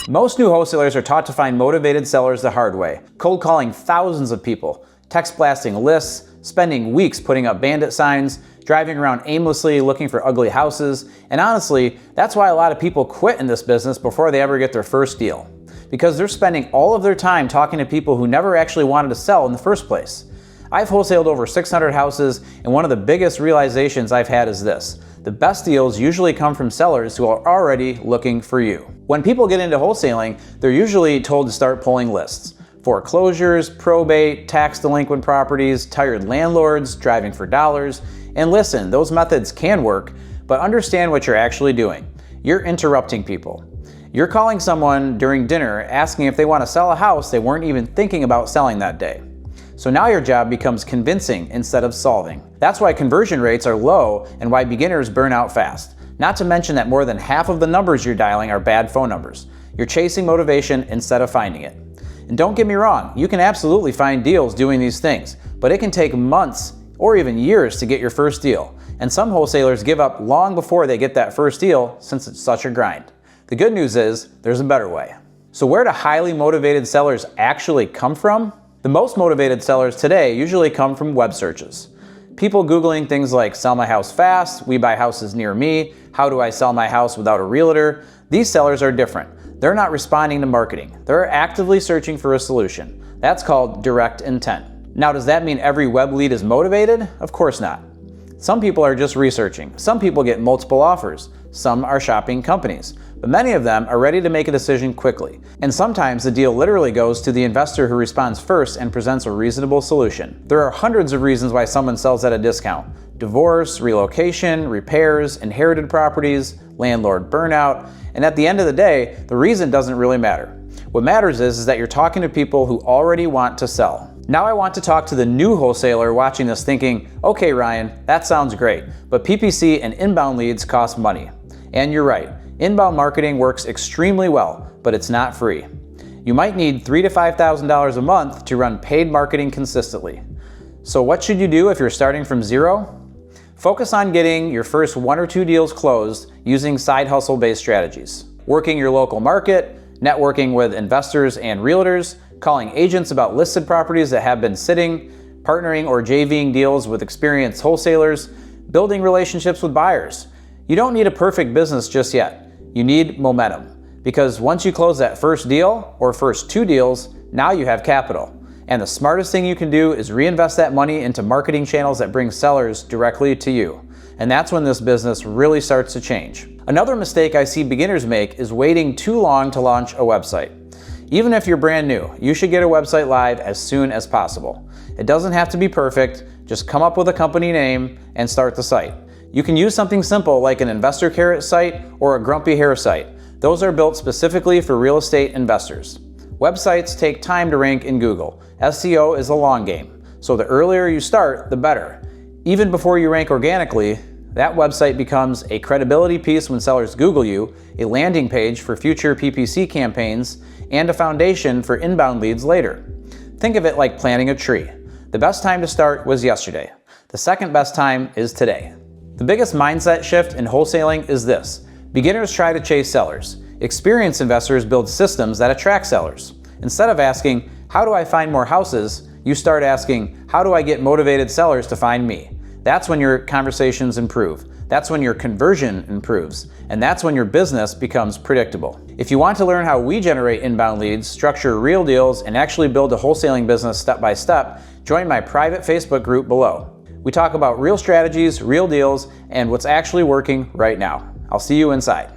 Most new wholesalers are taught to find motivated sellers the hard way, cold calling thousands of people, text blasting lists, spending weeks putting up bandit signs, driving around aimlessly looking for ugly houses, and honestly, that's why a lot of people quit in this business before they ever get their first deal. Because they're spending all of their time talking to people who never actually wanted to sell in the first place. I've wholesaled over 600 houses, and one of the biggest realizations I've had is this: the best deals usually come from sellers who are already looking for you. When people get into wholesaling, they're usually told to start pulling lists. Foreclosures, probate, tax delinquent properties, tired landlords, driving for dollars. And listen, those methods can work, but understand what you're actually doing. You're interrupting people. You're calling someone during dinner asking if they want to sell a house they weren't even thinking about selling that day. So now your job becomes convincing instead of solving. That's why conversion rates are low and why beginners burn out fast. Not to mention that more than half of the numbers you're dialing are bad phone numbers. You're chasing motivation instead of finding it. And don't get me wrong, you can absolutely find deals doing these things, but it can take months or even years to get your first deal. And some wholesalers give up long before they get that first deal since it's such a grind. The good news is there's a better way. So where do highly motivated sellers actually come from? The most motivated sellers today usually come from web searches. People Googling things like sell my house fast, we buy houses near me, how do I sell my house without a realtor? These sellers are different. They're not responding to marketing. They're actively searching for a solution. That's called direct intent. Now, does that mean every web lead is motivated? Of course not. Some people are just researching. Some people get multiple offers. Some are shopping companies. But many of them are ready to make a decision quickly. And sometimes the deal literally goes to the investor who responds first and presents a reasonable solution. There are hundreds of reasons why someone sells at a discount: divorce, relocation, repairs, inherited properties, landlord burnout. And at the end of the day, the reason doesn't really matter. What matters is that you're talking to people who already want to sell. Now I want to talk to the new wholesaler watching this thinking, okay Ryan, that sounds great, but PPC and inbound leads cost money. And you're right, inbound marketing works extremely well, but it's not free. You might need $3,000 to $5,000 a month to run paid marketing consistently. So what should you do if you're starting from zero? Focus on getting your first 1 or 2 deals closed using side hustle-based strategies. Working your local market, networking with investors and realtors, calling agents about listed properties that have been sitting, partnering or JVing deals with experienced wholesalers, building relationships with buyers. You don't need a perfect business just yet. You need momentum. Because once you close that first deal or first 2 deals, now you have capital. And the smartest thing you can do is reinvest that money into marketing channels that bring sellers directly to you. And that's when this business really starts to change. Another mistake I see beginners make is waiting too long to launch a website. Even if you're brand new, you should get a website live as soon as possible. It doesn't have to be perfect, just come up with a company name and start the site. You can use something simple like an investor carrot site or a grumpy hair site. Those are built specifically for real estate investors. Websites take time to rank in Google. SEO is a long game, so the earlier you start, the better. Even before you rank organically, that website becomes a credibility piece when sellers Google you, a landing page for future PPC campaigns, and a foundation for inbound leads later. Think of it like planting a tree. The best time to start was yesterday. The second best time is today. The biggest mindset shift in wholesaling is this: beginners try to chase sellers. Experienced investors build systems that attract sellers. Instead of asking, how do I find more houses? You start asking, how do I get motivated sellers to find me? That's when your conversations improve. That's when your conversion improves. And that's when your business becomes predictable. If you want to learn how we generate inbound leads, structure real deals, and actually build a wholesaling business step by step, join my private Facebook group below. We talk about real strategies, real deals, and what's actually working right now. I'll see you inside.